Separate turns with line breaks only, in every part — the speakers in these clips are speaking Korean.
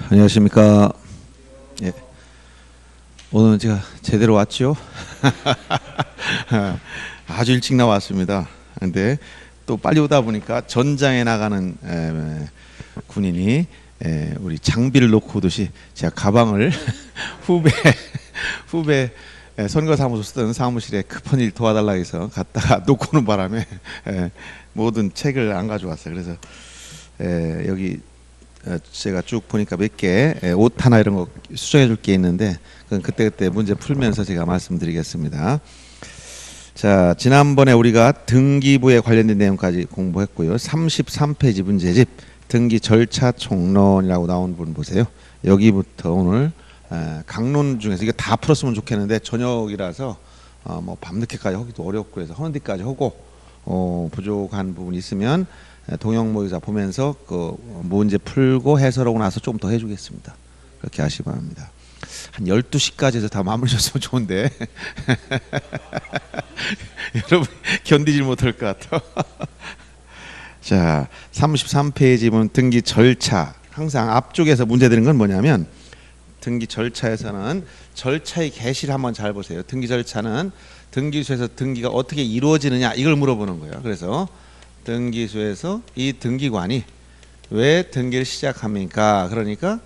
안녕하십니까. 예. 오늘은 제가 제대로 왔죠? 아주 일찍 나왔습니다. 근데 또 빨리 오다 보니까 전장에 나가는 군인이 우리 장비를 놓고 오듯이 제가 가방을 후배 선거사무소 쓰던 사무실에 급한 일 도와달라 해서 갔다가 놓고 오는 바람에 모든 책을 안 가져왔어요. 그래서 여기 제가 쭉 보니까 몇 개 옷 하나 이런 거 수정해 줄 게 있는데 그건 그때 문제 풀면서 제가 말씀드리겠습니다. 자, 지난번에 우리가 등기부에 관련된 내용까지 공부했고요. 33페이지 문제집 등기 절차 총론이라고 나온 부분 보세요. 여기부터 오늘 강론 중에서 이거 다 풀었으면 좋겠는데 저녁이라서 뭐 밤늦게까지 하기도 어렵고 해서 하는 데까지 하고 부족한 부분이 있으면 동영모의사 보면서 그 문제 풀고 해설하고 나서 좀 더 해주겠습니다. 그렇게 하시기 바랍니다. 한 12시까지 해서 다 마무리 줬으면 좋은데 여러분 견디질 못할 것 같아. 자, 33페이지 보면 등기 절차. 항상 앞쪽에서 문제 되는 건 뭐냐면 등기 절차에서는 절차의 개시를 한번 잘 보세요. 등기 절차는 등기소에서 등기가 어떻게 이루어지느냐 이걸 물어보는 거예요. 그래서 등기소에서 이 등기관이 왜 등기를 시작합니까? 그러니까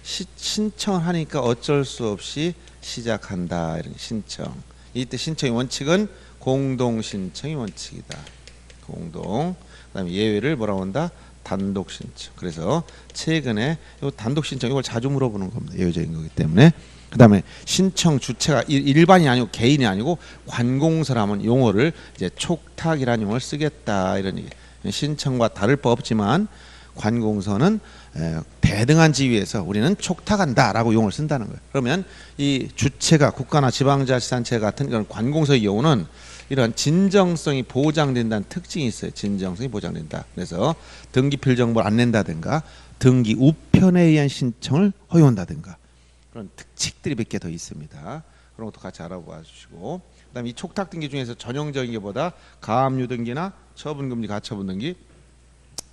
신청하니까 어쩔 수 없이 시작한다. 이런 신청. 이때 신청의 원칙은 공동신청이 원칙이다. 공동. 그다음에 예외를 뭐라고 한다? 단독신청. 그래서 최근에 이 단독신청 이걸 자주 물어보는 겁니다. 예외적인 거기 때문에. 그다음에 신청 주체가 일반이 아니고 개인이 아니고 관공서라면 용어를 이제 촉탁이라는 용어를 쓰겠다 이런 얘기. 신청과 다를 바 없지만 관공서는 대등한 지위에서 우리는 촉탁한다라고 용어를 쓴다는 거예요. 그러면 이 주체가 국가나 지방자치단체 같은 그런 관공서의 경우는 이런 진정성이 보장된다는 특징이 있어요. 진정성이 보장된다. 그래서 등기 필정보를 안 낸다든가 등기 우편에 의한 신청을 허용한다든가 그런 특칙들이 몇 개 더 있습니다. 그런 것도 같이 알아봐 주시고, 그다음에 이 촉탁 등기 중에서 전형적인 게보다 가압류 등기나 처분금지 가처분 등기,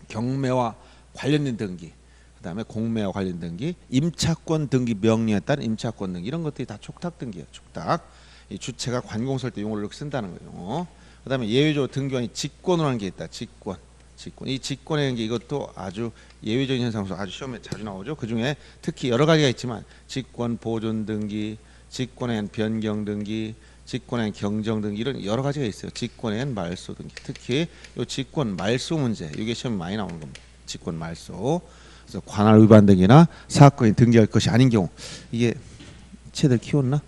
경매와 관련된 등기, 그다음에 공매와 관련 등기, 임차권 등기 명령에 따른 임차권 등기 이런 것들이 다 촉탁 등기예요. 촉탁. 이 주체가 관공서일 때 용어를 이렇게 쓴다는 거예요. 그다음에 예외적으로 등기관이 직권을 하는 게 있다. 직권. 이 직권의 게 이것도 아주 예외적인 현상으로서 아주 시험에 자주 나오죠. 그 중에 특히 여러 가지가 있지만 직권 보존 등기, 직권에 의한 변경 등기, 직권에 의한 경정 등기 이런 여러 가지가 있어요. 직권에 의한 말소 등기. 특히 이 직권 말소 문제 이게 시험에 많이 나오는 겁니다. 직권 말소. 그래서 관할 위반 등기나 사건이 등기할 것이 아닌 경우 이게 채들 키웠나?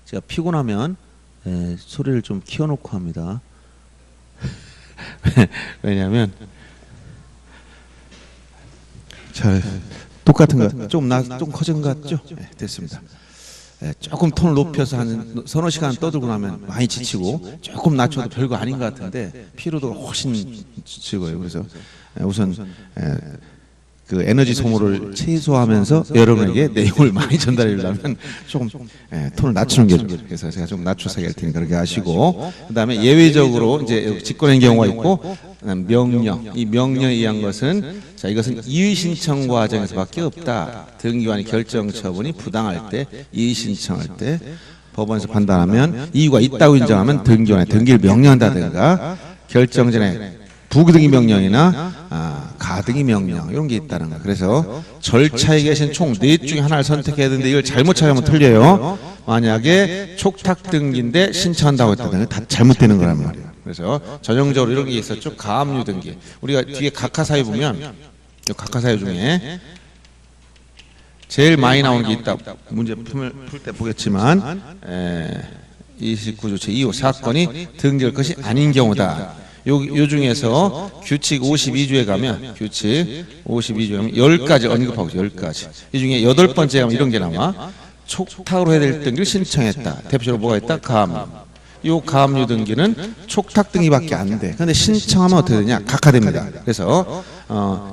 제가 피곤하면 소리를 좀 키워놓고 합니다. 왜냐하면 잘 똑같은 거 좀 커진 것 같죠? 됐습니다. 조금 톤을 높여서 한 서너 시간 떠들고 나면 많이 지치고 조금 낮춰도 별거 아닌 것 같은데 피로도가 훨씬 적어요. 그래서 우선 그 에너지 소모를 최소화하면서 여러분에게 내용을 많이 전달하려면 조금 톤을 낮추는 게 좋죠. 그래서 제가 좀 낮춰서 할 테니까 그렇게 하시고, 그다음에 예외적으로 이제 직권의 경우가 있고 명령. 이 명령에 의한 것은 자 이것은 이의 신청 과정에서밖에 없다. 등기관이 결정 처분이 부당할 때 이의 신청할 때 법원에서 판단하면 이유가 있다고 인정하면 등기관에 등기를 명령한다든가 결정 전에 부기등기 명령이나 가등기 명령 이런 게 있다는 거예요. 그래서 절차에 계신 총 4 중에 하나를 선택해야 되는데 이걸 잘못 찾으면 틀려요. 만약에 촉탁 등기인데 신청한다고 했다면 다 잘못되는 거란 말이에요. 그래서 전형적으로 이런 게 있었죠. 가압류 등기. 우리가 뒤에 각하사유 보면 이 각하사유 중에 제일 많이 나오는 게 있다. 문제 풀 때 보겠지만 29조 제2호 사건이 등기할 것이 아닌 경우다. 요 중에서 규칙 52조에 가면 규칙 52조에 가면 10가지 언급하고 있어요. 10가지. 이 중에 8번째 가면 이런 게 나와. 촉탁으로 해야 될 등기를 신청했다. 대표적으로 뭐가 있다? 가압류. 요 가압류 등기는 촉탁 등기밖에 안 돼. 근데 신청하면 어떻게 되냐? 각하됩니다. 그래서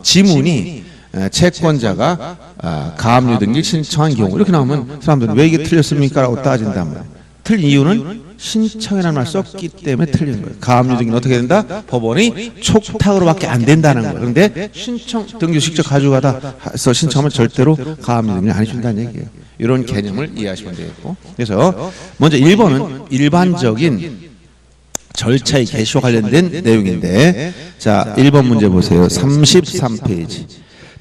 지문이 채권자가 가압류 등기를 신청한 경우 이렇게 나오면 사람들은 왜 이게 틀렸습니까? 라고 따진단 말이에요. 틀린 이유는 신청이라는 말 썼기 때문에 틀린 거예요. 가압류 등기는 어떻게 된다? 법원이 촉탁으로밖에 안 된다는 거예요. 그런데 신청 등기 직접 가져가다 해서 신청하면 절대로 가압류 등기를 안 해준다는 얘기예요. 이런 개념을 이해하시면 되겠고, 그래서 먼저 1번은 일반적인 절차의 개시와 관련된 내용인데, 자 1번 문제 보세요. 33페이지.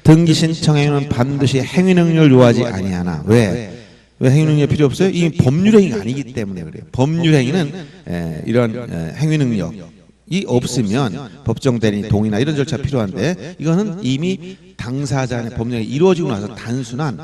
등기 신청행위는 반드시 행위 능력을 요하지 아니하나. 왜 행위 능력이 필요 없어요? 이 법률행위가 아니기 때문에 그래요. 법률행위는 이런 행위 능력이 없으면 법정 대리 동의나 이런 절차가 필요한데, 이거는 이미 당사자 간의 법률이 이루어지고 나서 단순한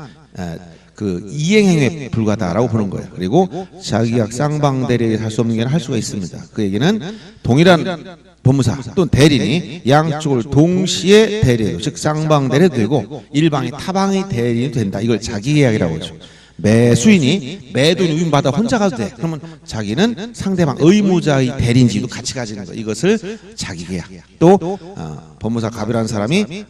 그 이행행위에 불과하다라고 보는 거예요. 그리고 자기가 쌍방 대리에 할 수 없는 게 할 수가 있습니다. 그 얘기는 동일한 법무사 또는 대리인이 양쪽을 동시에 대리해도, 즉 쌍방 대리도 되고 일방이 타방의 대리인도 된다. 이걸 자기계약이라고 하죠. 매수인이 매도인 위임받아 혼자 가도 돼. 그러면 자기는 상대방 의무자의 대리인지도 같이 가지는 거예요. 이것을 자기계약. 또 법무사 갑이라는 사람이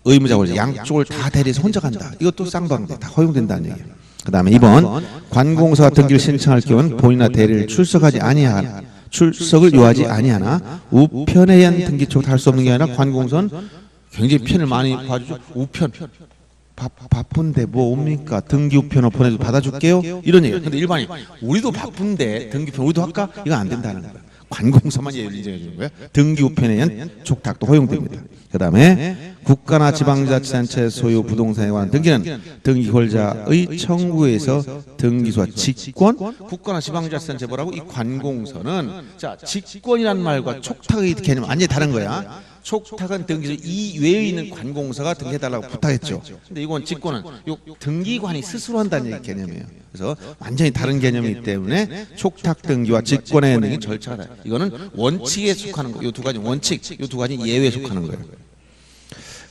의무자 권리 양쪽을 다 대리해서 혼자 간다. 이것도 쌍방대 다 허용된다는 얘기예요. 그 다음에 2번 관공서가 등기를 신청할 경우는 본인이나 대리를 출석을 요하지 아니하나 우편에 의한 등기 촉탁을 할 수 없는 게 아니라 관공서는 굉장히 편을 많이 봐주죠. 우편 바쁜데 뭐 옵니까? 등기 우편을 보내도 받아줄게요? 이런 얘기예요. 근데 일반인 우리도 바쁜데 등기 우편 우리도 할까? 이거 안 된다는 거예요. 관공서만 예를 인정해 주는 거예요. 등기 우편에 의한 촉탁도 허용됩니다. 그 다음에 국가나 지방자치단체 소유 부동산에 관한 등기는 등기권자의 청구에서 등기소와 직권, 국가나 지방자치단체 뭐라고? 이 관공서는 자 직권이란 말과 촉탁의 개념 완전히 다른 거야. 촉탁은 등기소 이외에 있는 관공서가 등기해달라고 부탁했죠. 근데 이건 직권은 요 등기관이 스스로 한다는 개념이에요. 그래서 완전히 다른 개념이기 때문에 촉탁 등기와 직권의 등기 절차가 다르다. 이거는 원칙에 속하는 거. 요 두 가지 원칙, 요 두 가지 예외에 속하는 거예요.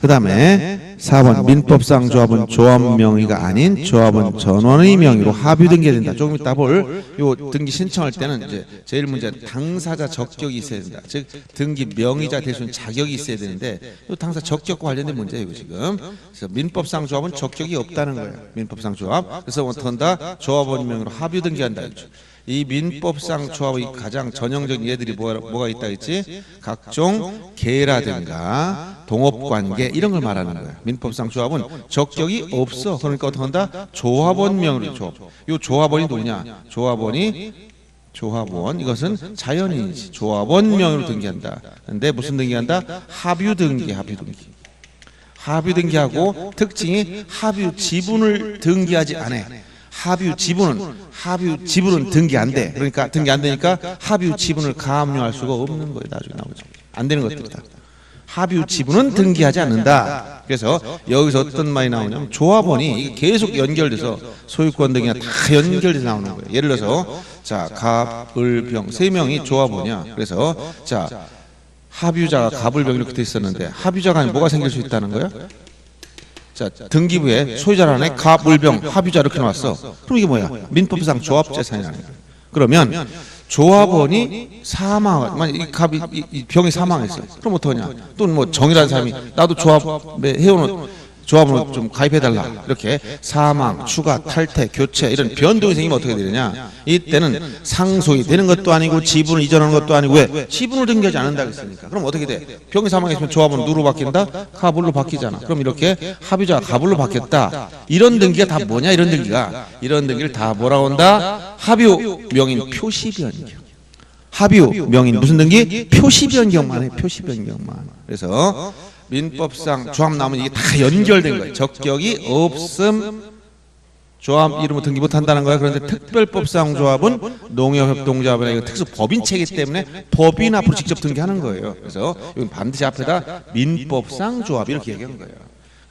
그 다음에 4번 민법상 조합은 조합 명의가 아닌 조합은 전원의 명의로 합의 등기된다. 조금 이따 볼 요 등기 신청할 때는 이제 제일 문제는 당사자 적격이 있어야 된다. 즉 등기 명의자 될 수 있는 자격이 있어야 되는데 요 당사 적격과 관련된 문제예요 지금. 그래서 민법상 조합은 적격이 없다는 거예요. 민법상 조합. 그래서 어떻게 한다? 조합원 명의로 합의 등기한다. 이 민법상 조합의 가장 전형적인 예들이 뭐가 있다 했지? 각종 계라든가 동업관계 이런 걸 말하는 거예요. 민법상 조합은 적격이 없어. 그러니까 어떻게 한다? 조합원 명의로 조합. 이 조합원이 누구냐? 조합원 이것은 자연인이지. 조합원 명의로 등기한다. 근데 무슨 등기한다? 합유 등기. 합유 등기하고 특징이 합유 지분을 등기하지 않아. 합유 지분은 등기 안 돼. 그러니까 등기 안 되니까 합유 지분을 가압류할 수가 없는 거예요. 나중에 나오죠. 안 되는 것들이다. 합유 지분은 등기하지 않는다. 그래서 여기서 어떤 말이 나오냐면 조합원이 계속 연결돼서 소유권 등이나 다 연결돼서 나오는 거예요. 예를 들어서 자 갑, 을, 병 세 명이 조합원이야. 그래서 자 합유자가 갑, 을, 병 이렇게 돼 있었는데 합유자 간에 뭐가 생길 수 있다는 거예요? 자 등기부에 소유자 안에 갑, 을, 병 합유자 이렇게 나왔어. 그럼 이게 뭐야? 민법상 조합재산이라는 거야. 그러면 조합원이 사망, 이 갑이 이 병이 사망했어. 그럼 어떡하냐? 또는 뭐 정이라는 사람이 나도 조합에 해오는 조합으로 좀 가입해달라. 이렇게 사망, 추가, 탈퇴, 교체 이런 변동이 생기면 어떻게 되느냐? 이때는 상속이 되는 것도 아니고 지분을 이전하는 것도 아니고 왜? 지분을 등기하지 않는다 그랬으니까. 그럼 어떻게 돼? 병이 사망했으면 조합은 누로 바뀐다? 갑을로 바뀌잖아. 그럼 이렇게 합의자가 갑을로 바뀌었다. 이런 등기가 다 뭐냐? 이런 등기를 다 뭐라고 한다? 합유 명인 표시 변경. 합유 명인 무슨 등기? 표시 변경만 해. 표시 변경만. 그래서 민법상 조합 나오면 이게 다 연결된 거예요. 적격이 없음 조합 이름으로 등기 못한다는 거야. 그런데 특별법상 조합은 농협협동조합이나 이거 특수 법인체이기 때문에 법인 앞으로 직접 등기하는 거예요. 그래서 여기 반드시 앞에다 민법상 조합 이렇게 얘기하는 거예요.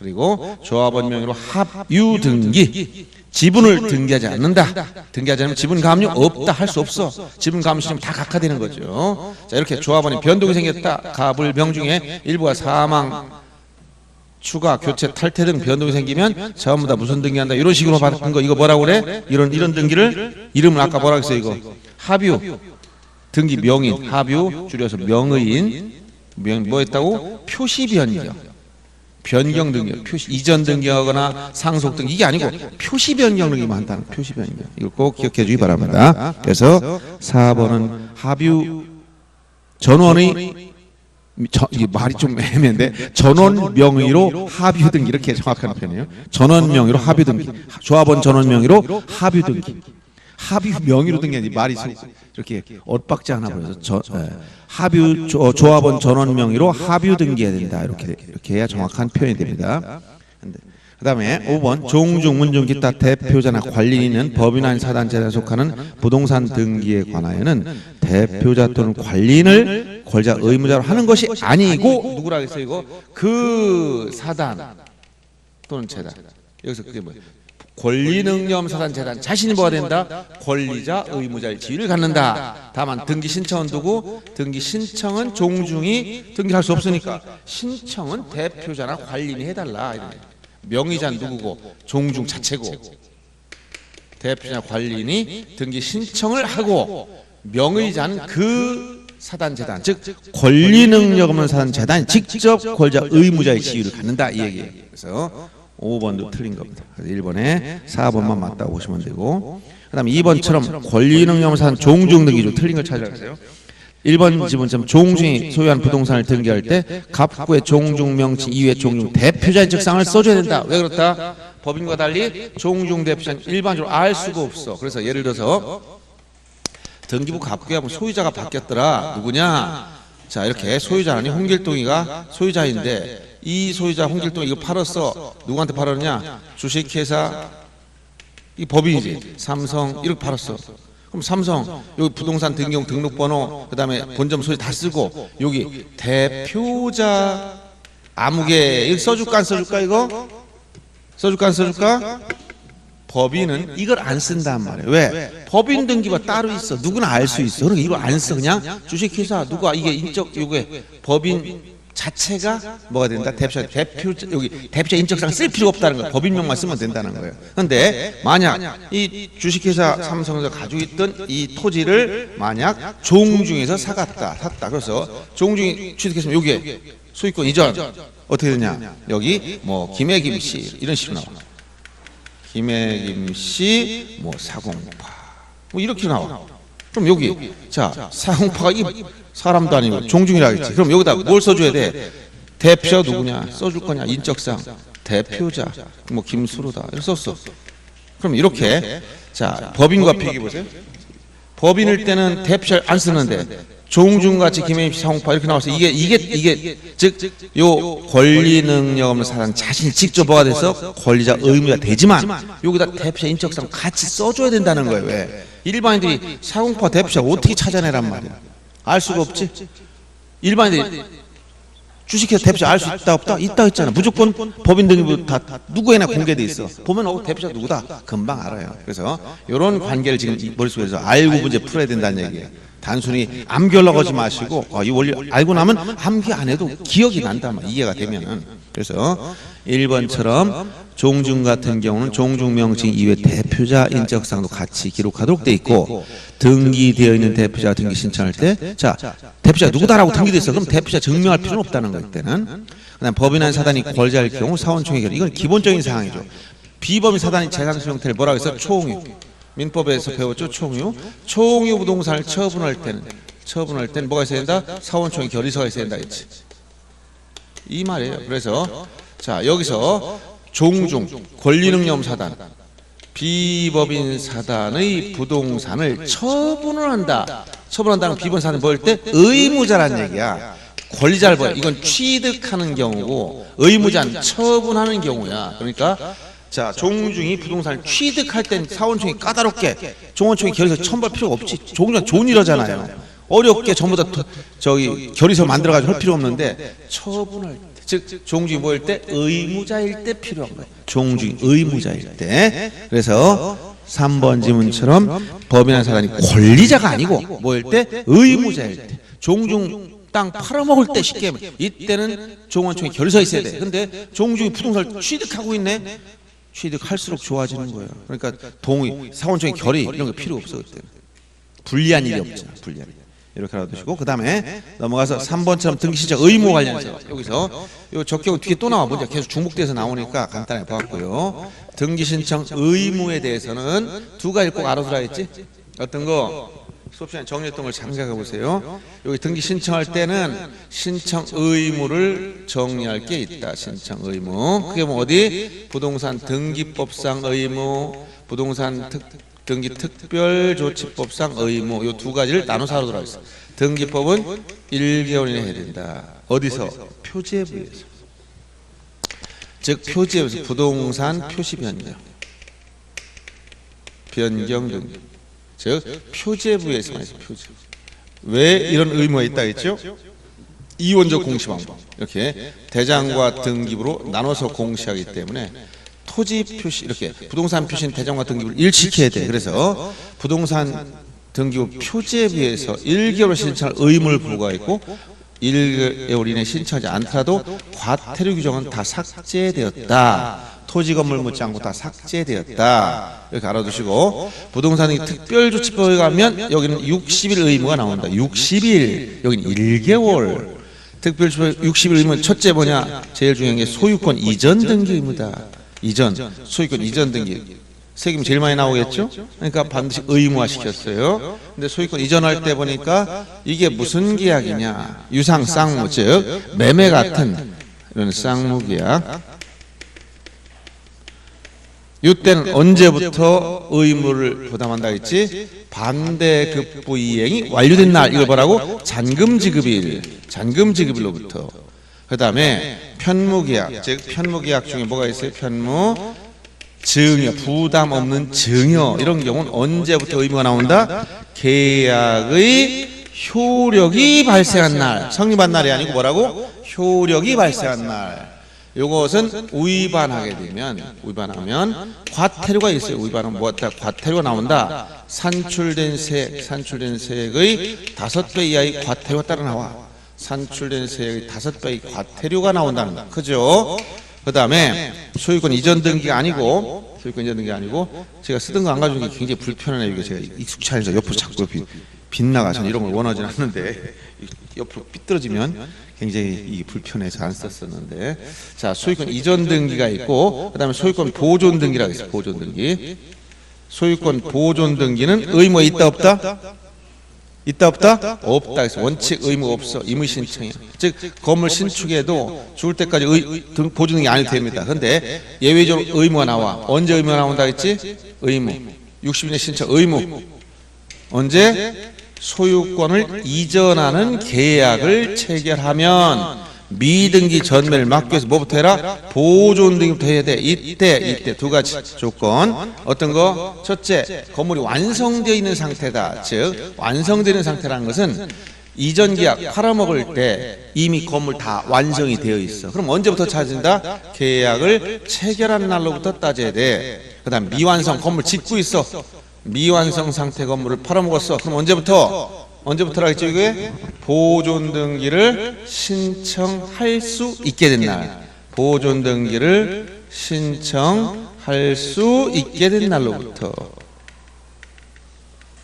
그리고 조합원 명의로 합유 등기. 지분을 등기하지 않는다. 등기하지 않으면 지분 가압류 없다. 할 수 없어. 지분 가압류 시스템 다 각하되는 거죠. 자 이렇게 조합원이 변동이 생겼다. 갑, 을, 병 중에 일부가 사망, 추가, 교체, 탈퇴 등 변동이 생기면 전부 다 무슨 등기한다. 이런 식으로 받은 거 이거 뭐라고 그래? 이런 등기를 이름을 아까 뭐라고 했어요 이거? 합유 등기 명인 합유 줄여서 명의인 뭐 했다고? 표시 변경. 변경 등기, 표시 이전 등기하거나 상속 등기 이게 아니고 표시 변경 등기만 한다는 표시 변경. 이걸 꼭 기억해 주기 바랍니다. 그래서 4번은 합유 전원의 이게 말이 좀 애매한데 전원 명의로 합유 등기 이렇게 정확한 표현이에요. 전원 명의로 합유 등기. 조합원 전원 명의로 합유 등기. 합유 명의로 등기 아니 말이 이렇게 엇박지 않아 보여서 합유 조합원 전원 명의로 합유 등기해야 된다. 이렇게 해야 정확한 표현이 됩니다. 그다음에 5번 종중 문중 기타 대표자나 관리인은 법인 아닌 사단체에 속하는 부동산 등기에 관하여는 대표자 또는 관리인을 권리자 의무자로 하는 것이 아니고 누구라 했어요 이거? 그 사단 또는 재단. 여기서 그게 뭐예요? 권리능력 사단재단 자신이 뭐가 된다? 권리자 의무자의 지위를 갖는다. 다만 등기 신청은 두고 등기 신청은 종중이 등기할 수 없으니까 신청은 대표자나 관리인이 해달라. 명의자는 누구고 종중 자체고 대표자나 관리인이 등기 신청을 하고 명의자는 그 사단재단 즉 권리능력 없는 사단재단이 직접 권리자 의무자의 지위를 갖는다 이 얘기예요. 그래서 5번도 틀린 겁니다. 그래서 1번에 4번만 맞다고 보시면 되고 그 다음에 2번처럼 권리능력 사단 종중 등기죠. 틀린 걸 찾아가세요. 1번 지문처럼 종중이 소유한 부동산을 등기할 때 갑구의 종중 명칭 이외 종중 대표자인 책상을 써줘야 된다. 왜 그렇다? 법인과 달리 종중 대표자는 일반적으로 알 수가 없어. 그래서 예를 들어서 등기부 갑구에 하면 소유자가 바뀌었더라. 누구냐? 자 이렇게 소유자는 홍길동이가 소유자인데 이 소유자 홍길동이 이거 팔았어. 누구한테 팔았냐? 주식회사 이 법인이지. 삼성 이렇게 팔았어. 그럼 삼성 여기 부동산 등기용 등록번호 그다음에 본점 소유 다 쓰고 여기 대표자 아무개 이거 써줄까 안 써줄까 이거? 써줄까 안 써줄까? 법인은 이걸 안 쓴단 말이에요. 왜? 법인 등기가 따로 있어. 누구나 알 수 있어. 그러니까 이걸 안 써. 그냥 주식회사 누가 이게 인적 요게 법인 자체가 뭐가 된다? 대표 여기 대표자 인적사항 쓸 필요가 없다는 거예요. 법인명만 쓰면 된다는 거예요. 그런데 만약 이 주식회사 삼성에서 가지고 있던 이 토지를 만약 종중에서 샀다. 그래서 종중이 취득했으면 여기에 소유권 이전 어떻게 되냐? 여기 뭐 김해김 씨 이런 식으로 나와. 김해김 씨 뭐 사공파 뭐 이렇게 나와. 그럼 여기 자 사공파가 이 사람도 아니고 종중이라겠지. 그럼 여기다 뭘 써줘야 돼? 대표자 누구냐? 써줄 거냐? 인적사항 대표자 뭐 김수로다 이렇게 썼어. 그럼 이렇게 자 법인과 비교해 보세요. 법인일 때는 대표자를 안 쓰는데 종중같이 김해김 사공파 이렇게 나와서 이게 즉 요 권리 능력 없는 사람 자신이 직접 뭐가 돼서 권리자 의무가 되지만 여기다 대표자 인적사항 같이 써줘야 된다는 거예요. 왜? 일반인들이 사공파 대표자 어떻게 찾아내란 말이야? 알 수가 없지. 일반인들이 주식회사 대표자 알 수 있다 없다? 있다 했잖아. 무조건 법인 등기부 다 누구에나 공개돼 있어. 보면 대표자 누구다 금방 알아요. 그래서 이런 관계를 지금 머릿속에서 알고 문제 풀어야 된다는 얘기예요. 단순히 암기하려고 하지 마시고 이 원리 알고 나면 암기 안 해도 기억이 난다 이해가 되면은. 그래서 1번처럼 종중 같은 경우는 종중 명칭 이외 대표자 인적사항도 같이 기록하도록 돼 있고 등기되어 있는 대표자 등기 신청할 때 자 대표자 누구다라고 등기돼 있어. 그럼 대표자 증명할 필요는 없다는 거 때는. 그다음 법인 아닌 사단이 권리자일 경우 사원총회 결의 이건 기본적인 사항이죠. 비법인 사단이 재산소 형태를 뭐라고 해서 총유. 민법에서 배웠죠. 총유 부동산을 처분할 때는 뭐가 있어야 된다? 사원총회 결의서가 있어야 된다 했지. 이 말이에요. 그래서 자 여기서 종중 권리능력 사단 비법인 사단의 부동산을 처분을 한다. 처분한다는 비법인 사단이 뭘 때? 의무자란 얘기야. 권리자를 봐요. 이건 취득하는 경우고 의무자는 처분하는 경우야. 그러니까 자 종중이 부동산을 취득할 땐 사원총회 까다롭게 종원총회 결의서 첨부할 필요가 없지. 종중은 존이라잖아요. 어렵게 전부 다 저기 결의서 만들어가지고 할 필요 없는데 처분할 때 즉 종중이 뭐일 때? 의무자일 때 필요한 거예요. 종중이 의무자일 때. 그래서 3번 지문처럼 법인한 사단이 권리자가 아니고 뭐일 때? 의무자일 때. 종중 땅 팔아먹을 때 쉽게 하면 이때는 종원총회 결의서 있어야 돼. 근데 종중이 부동산을 취득하고 있네. 취득할수록 좋아지는 거예요. 그러니까 동의, 사원총회 결의 이런 거 필요 없어 그때는. 불리한 일이 없잖아. 불리한 일. 이렇게 알아두시고 그 다음에 넘어가서 3번처럼 등기 신청 의무 관련해서 여기서 요 적격 뒤에 또 나와 문제 계속 중복돼서 나오니까 간단히 보았고요. 등기 신청 의무에 대해서는 두 가지 꼭 알아두라 했지. 어떤 거 수업 시간에 정리했던 걸 생각해 보세요. 여기 등기 신청할 때는 신청 의무를 정리할 게 있다. 신청 의무. 그게 뭐 어디? 부동산 등기법상 의무, 부동산 등기 특별조치법상 의무, 요 두 가지를 나눠서 알아두라 했어. 등기법은 1개월 이내 해야 된다. 어디서? 표제부에서. 즉 표제부에서 부동산 표시 변경, 변경 등기. 즉 표제부에서만 해서 표제. 왜 이런 의무가 있다 했죠? 이원적 공시 방법. 이렇게 대장과 등기부로 나눠서 공시하기 때문에 토지 표시 이렇게 부동산 표시는 대장과 등기부를 일치해야 돼. 그래서 부동산 등기부 표제부에서 1개월 신청할 의무를 부과했고 1개월 이내 신청하지 않더라도 과태료 규정은 다 삭제되었다. 토지 건물 묻지 않고 다 삭제되었다. 이렇게 알아두시고 부동산이 특별조치법에 가면 여기는 60일 의무가 나온다. 60일 여기는 1개월. 특별조치법 60일 의무는 첫째 뭐냐? 제일 중요한 게 소유권 이전 등기 의무다. 이전 소유권 이전 등기 세금 제일 많이 나오겠죠? 그러니까 반드시 의무화 시켰어요. 근데 소유권 이전할 때 보니까 이게 무슨 계약이냐? 유상 쌍무 즉 매매 같은 이런 쌍무 계약. 이때는 언제부터 의무를 부담한다 했지? 반대급부 이행이 완료된 날 이걸 뭐라고? 잔금지급일. 잔금지급일로부터. 그 다음에 편무계약. 즉 편무계약 중에 뭐가 있어요? 편무 증여, 부담 없는 증여 이런 경우는 언제부터 의무가 나온다? 계약의 효력이 발생한 날. 성립한 날이 아니고 뭐라고? 효력이 발생한 날. 요것은 위반하게 되면 위반하면 과태료가 있어요. 위반하면 뭐다? 과태료가 나온다. 산출된 세액의 5배 이하의 과태료가 따라 나와. 산출된 세액의 5배의 과태료가 나온다는 거. 그죠? 그 다음에 소유권 이전 등기가 아니고 제가 쓰던 거 안 가져온 게 굉장히 불편하네요. 이게 제가 익숙치 않아서 옆으로 자꾸 빗나가. 저는 이런 걸 원하지 않는데 옆으로 삐뚤어지면 굉장히 이게 불편해서 안 썼었는데. 자, 소유권 이전 등기가 있고 그 다음에 소유권 보존 등기라고 있어요. 보존 등기. 소유권 보존 등기는 의무가 있다 없다? 있다 없다? 없다. 그래서 원칙 의무가 없어. 임의 신청이야. 즉 건물 신축에도 죽을 때까지 보존 등기 안 해도 됩니다. 그런데 예외적으로 의무가 나와. 언제 의무가 나온다 했지? 의무. 60일 신청 의무. 언제? 소유권을 이전하는 계약을 체결하면 미등기 전매를 막기 위해서 뭐부터 해라? 보존 등기부터 해야 돼. 이때 두 가지 조건. 어떤 거? 첫째, 건물이 완성되어 있는 상태다. 즉 완성되어 있는 상태라는 것은 이전 계약 팔아먹을 때 이미 건물 다 완성이 되어 있어. 그럼 언제부터 찾은다? 계약을 체결한 날로부터 따져야 돼. 그 다음 미완성 건물 짓고 있어. 미완성 상태 건물을 팔아먹었어. 그럼 언제부터라 했죠? 이게 보존 등기를 신청할 수 있게 된 날. 보존 등기를 신청할 수 있게 된 날로부터.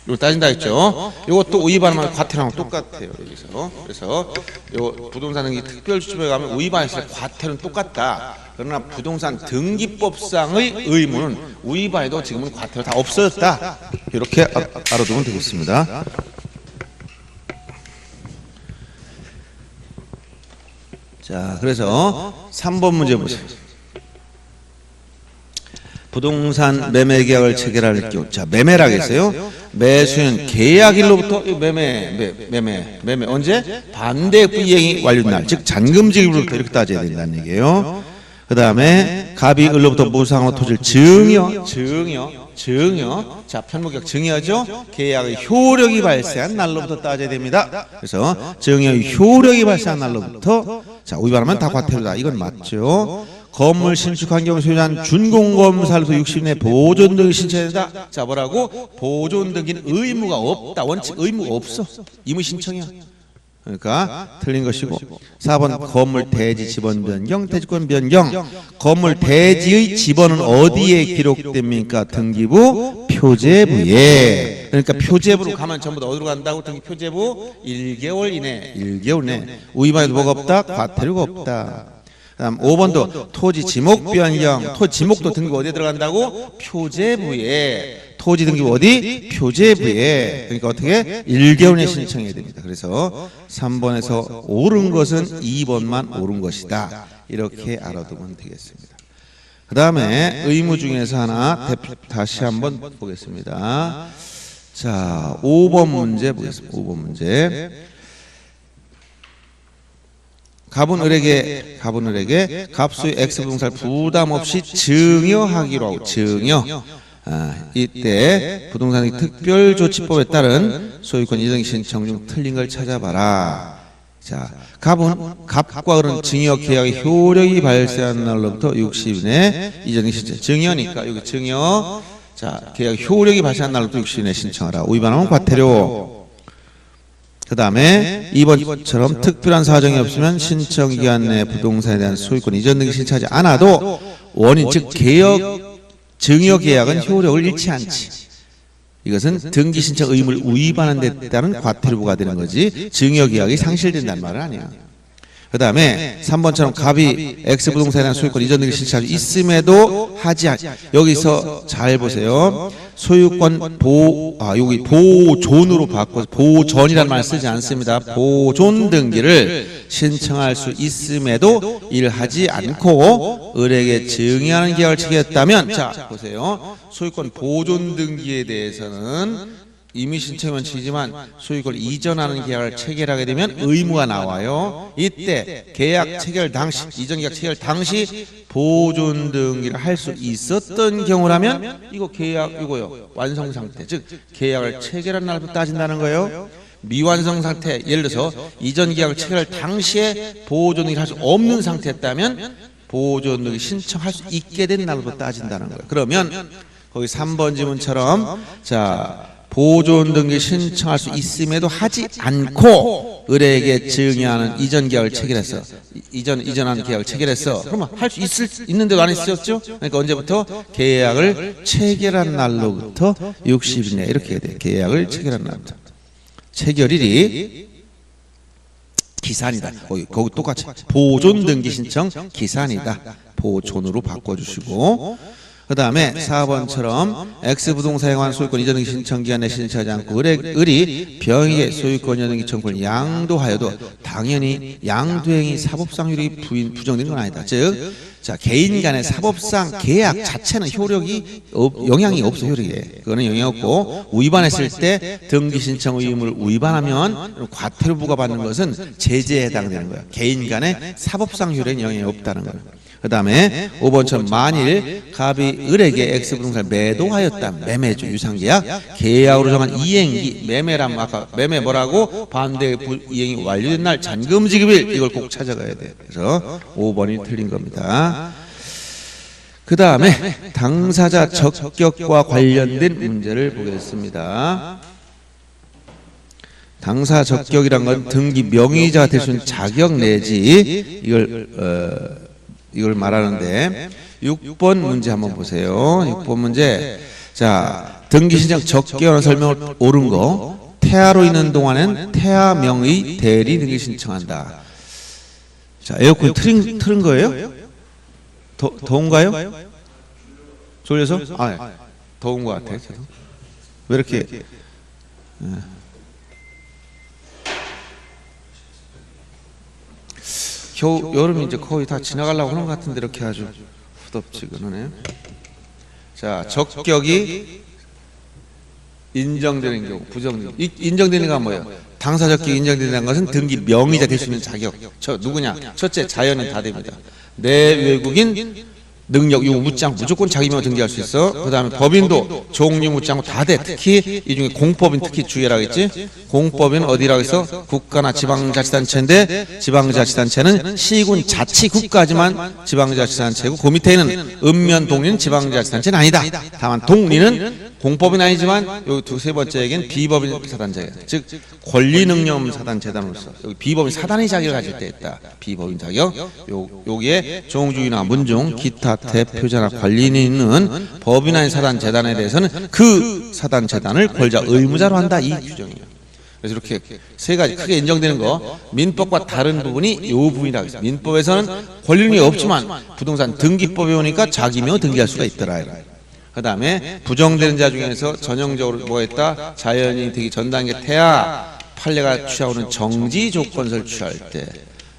이거 따진다 했죠? 이것도 위반하면 과태료랑 똑같아요. 여기서. 그래서 요 부동산 등기 특별조치법에 가면 위반했을 때 과태료는 똑같다. 그러나 부동산 등기법상의 의무는 위반해도 지금은 과태료 다 없어졌다. 이렇게 알아두면 되겠습니다. 자, 그래서 3번 문제 보세요. 부동산 매매 계약을 체결할 경우, 자, 매매라고 했어요. 매수는 계약일로부터 매매 언제? 반대급 이행이 완료된 날, 즉 잔금지급으로부터 이렇게 따져야 된다는 얘기예요. 그 다음에 갑이을로부터 무상으로 토지를 증여. 자, 편무계약 증여죠. 계약의 효력이 발생한 날로부터 따져야 됩니다. 그래서 증여의 효력이 발생한 날로부터, 자, 위반하면 다 과태료다. 이건 맞죠. 건물 신축한 경우 소유자는 준공검사로서 60일 내 보존 등기 신청해야 된다. 자, 뭐라고? 보존 등기는 의무가 없다. 원칙 의무가 없어. 임의 신청이야. 그러니까 틀린 것이고. 4번 건물 대지 지번 변경, 대지권 변경. 건물 대지의 지번은 어디에 기록됩니까? 등기부 표제부에. 그러니까 표제부로 가면 전부 다 어디로 간다고? 등기 표제부 1개월 이내. 1개월 내. 위반에도 뭐가 없다? 과태료가 없다. 그다음 5번도 토지 지목 변경. 토지 지목도 등기 어디에 들어간다고? 표제부에. 토지 등기 어디? 표제부에. 그러니까 어떻게? 1개월 내에 신청해야 됩니다. 그래서 3번에서 옳은 것은 2번만 옳은 것이다. 이렇게 알아두면 되겠습니다. 그 다음에 의무 중에서 하나 다시 한번 보겠습니다. 자, 5번 문제 보겠습니다. 5번 문제. 갑은을에게 갑수의 X부동산을 부담 없이 증여하기로 하고 증여. 이때 부동산 특별조치법에 따른 소유권 이전 신청 중 틀린 걸 찾아봐라. 자, 갑과 을은 증여 계약의 효력이 발생한 날로부터 60일 내 이전 신청. 증여니까 여기 증여. 자, 계약 효력이 발생한 날로부터 60일 내 신청하라. 위반하면 과태료. 그 다음에 2번처럼 특별한 사정이 없으면 신청기간 내 부동산에 대한 소유권 이전 등기 신청하지 않아도 원인 즉 증여 계약은 효력을 잃지 않지. 이것은 등기 신청 의무를 위반한 데 따른 과태료 부과되는 거지 증여 계약이 상실된다는 말은 아니야. 그 다음에 3번처럼 갑이 X부동산에 대한 소유권 이전 등기 신청하지 있음에도 하지 않. 여기서 잘 보세요. 소유권 여기 보존으로 바꿔서 보존이라는 말 쓰지 않습니다. 보존 등기를 신청할 수 있음에도 일하지 않고 을에게 증여하는 계약을 체결했다면, 자 보세요. 소유권 보존 등기에 대해서는 이미 신청 원칙이지만 소유권을 이전하는 계약을 체결하게 되면 의무가 나와요. 이때 계약 체결 당시, 이전 계약 체결 당시 보존 등기를 할 수 있었던 경우라면 이거 계약 이거요 완성 상태, 즉 계약을 체결한 날부터 따진다는 거예요. 미완성 상태, 예를 들어서 이전 계약을 체결할 당시에 보존 등기를 할 수 없는 상태였다면 보존 등기 신청할 수 있게 된 날부터 따진다는 거예요. 그러면 거기 3번 지문처럼 자 보존 등기 신청할 수 있음에도 하지 않고 을에게 증여하는 이전 계약을 체결했어. 이전하는 계약을 체결했어. 그러면 할 수 있는데도 안 했었죠? 그러니까 언제부터? 계약을 체결한 날로부터 60일 내 이렇게 해야 돼. 계약을 체결한 날부터. 체결일이 기산이다. 거기 똑같이 보존 등기 신청 기산이다. 보존으로 바꿔주시고. 그 다음에 4번처럼 X부동산에 관한 소유권 이전 등기 신청 기간에 신청하지 않고 을이 병에게 소유권 이전 등기 청구를 양도하여도 당연히 양도행위 사법상률이 부정된 건 아니다. 즉, 자 개인 간의 사법상 계약 자체는 효력이 영향이 없어. 효력에 그거는 영향이 없고 위반했을 때 등기 신청 의무를 위반하면 과태료 부과받는 것은 제재에 해당되는 거야. 개인 간의 사법상 효력에 영향이 없다는 거야. 그 다음에 5번처럼 만일 갑이 을에게 X부동산을 매도하였다. 매매죠. 유상계약. 계약으로 정한 이행기. 매매라면 아까 매매 뭐라고? 반대 이행이 완료된 날 잔금 지급일. 이걸 꼭 찾아가야 돼요. 그래서 5번이 틀린 겁니다. 그 다음에 당사자 적격과 관련된 문제를 보겠습니다. 당사 적격이란 건 등기 명의자가 될 수 있는 자격 내지 이걸 말하는데 6번 문제 한번 보세요. 6번 문제. 자, 등기 신청 적격이라는 설명을 옳은 거. 태아로 있는 동안엔 태아 명의 대리 등기 신청한다. 자, 에어컨 틀은 거예요? 더운가요? 졸려서? 아, 더운 것 같아요. 왜 이렇게? 여름이 이제 거의 다 지나가려고 하는 것 같은데 이렇게 아주 후덥지근하네요. 자, 적격이 인정되는 경우, 부정 인정되는 건 뭐예요? 당사 적격이 인정되는 것은 등기 명의자 될 수 있는 자격. 누구냐? 첫째, 자연인 다 됩니다. 내 외국인 능력 요구 묻지 않고 무조건 자기 명의로 등기할 수 있어. 그 다음에 법인도 종류 묻지 않고 다 돼. 특히 이 중에 공법인 특히 주의라 했지. 공법인 어디라고 해서 국가나 지방자치단체인데 지방자치단체는 시군 자치국가지만 지방자치단체고 그 밑에는 읍면 동리는 지방자치단체는 아니다. 다만 동리는 공법인 아니지만 여기 두세 번째 얘기는 비법인 사단체, 즉 권리능력 사단체단으로서 여기 비법인 사단의 자격을 가질 때 있다. 비법인 자격. 여기에 종주의나 문종 기타 대표자나 관리인이 있는 법인 아닌 사단 재단에 대해서는 그 사단 재단을 권리자 의무자로 한다, 이 규정이에요. 그래서 이렇게 세 가지 크게 인정되는 거, 민법과 다른 부분이 이 부분이라고 했어요. 민법에서는 권리는 없지만 부동산 등기법에 오니까 자기명 등기할 수가 있더라. 그 다음에 부정되는 자 중에서 전형적으로 뭐가 있다? 자연인이 되기 전 단계 태아, 판례가 취하오는 정지 조건서를 취할 때,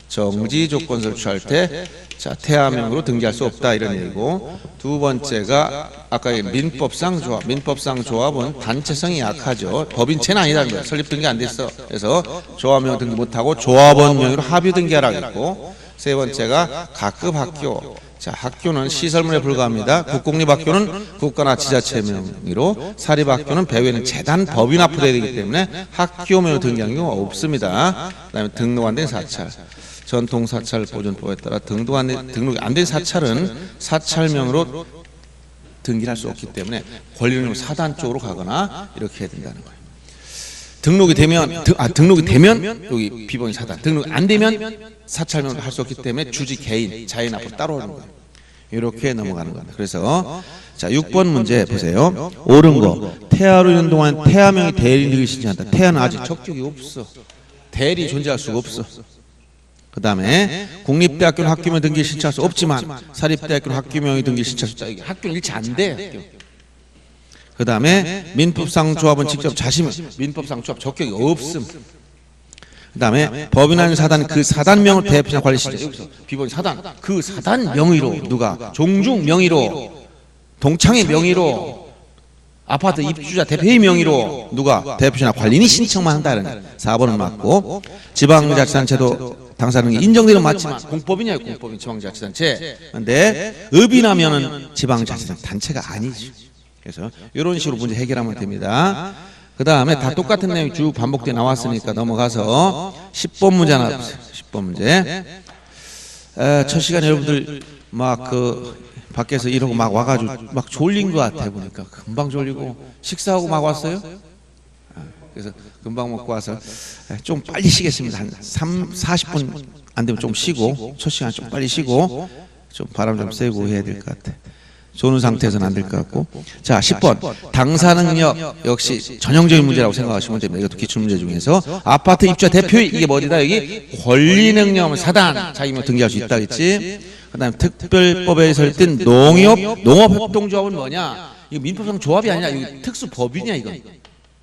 정지 조건서를 취할 때, 자, 태아명으로 등기할 수 없다, 이런 얘기고, 두 번째가 아까 민법상 조합, 민법상 조합은 단체성이 약하죠. 법인체는 아니다는 거예요. 설립 등기 안 됐어. 그래서 조합명 등기 못하고 조합원 명의로 합의 등기하라고 했고, 세 번째가 각급 학교. 자, 학교는 시설물에 불과합니다. 국공립학교는 국가나 지자체 명의로, 사립학교는 배후에는 재단, 법인 앞으로 해야 되기 때문에 학교명으로 등기하는 경우가 없습니다. 그 다음에 등록 안 된 사찰. 전통사찰보존법에 따라 등록이 안 된 사찰은 사찰명으로 등기를 할 수 없기 때문에 권리는 사단 쪽으로 가거나 이렇게 해야 된다는 거예요. 등록이 되면 여기 비번이 사단, 등록이 안 되면 사찰명으로 할 수 없기 때문에 주지 개인, 자연 앞으로 따라오는 거예요. 이렇게 넘어가는 겁니다. 그래서 자, 6번 문제 보세요. 옳은 거. 태아로 있는 동안 태아명이 대리인 등기 신청한다. 태아는 아직 적격이 없어. 대리 존재할 수가 없어. 그 다음에 국립대학교는 학교명 등기 신청할 수 없지만 사립대학교는 학교명의 등기 신청할 수 있다. 이게 학교는 일치 안 돼. 그 다음에 민법상 조합은 직접 자시면 민법상 조합 적격이 없음. 그 다음에 법인 아닌 사단, 그 사단명을 대표자 관리 신청. 여기서 비번이 사단, 그 사단 명의로 누가 종중 명의로, 동창의 명의로, 아파트 입주자 대표의 명의로 누가 대표자나 관리인이 신청만 한다는 4번은 맞고, 지방자치단체도 당사자는 인정되는 맞지만 공법이냐, 공법인 지방자치단체. 근데 의비나면은 지방자치단체가 아니죠. 그래서 이런 식으로 문제 해결하면 됩니다. 그 다음에 다 똑같은 내용이 쭉 반복돼 나왔으니까 넘어가서 10번 문제 하나 보세요. 10번 문제. 첫 시간에 여러분들 막 밖에서 이러고 막 와가지고 막 졸린 것 같아 보니까 금방 졸리고 식사하고 막 왔어요. 그래서 금방 먹고 와서 좀 빨리 쉬겠습니다. 한 40분 안 되면 좀 쉬고, 첫 시간 좀 빨리 쉬고 좀 바람 좀 쐬고 해야 될 것 같아. 조는 상태에서는 안 될 것 같고. 자, 10번. 당사 능력 역시 전형적인 문제라고 생각하시면 됩니다. 이것도 기출문제 중에서. 아파트 입주자 대표의, 이게 뭐다? 여기 권리 능력은 사단, 자기명 등기할 수 있다 했지. 그 다음에 특별법에 설립된 농업협동조합은 뭐냐? 이거 민법상 조합이 아니라 이거 특수법인이야, 이건.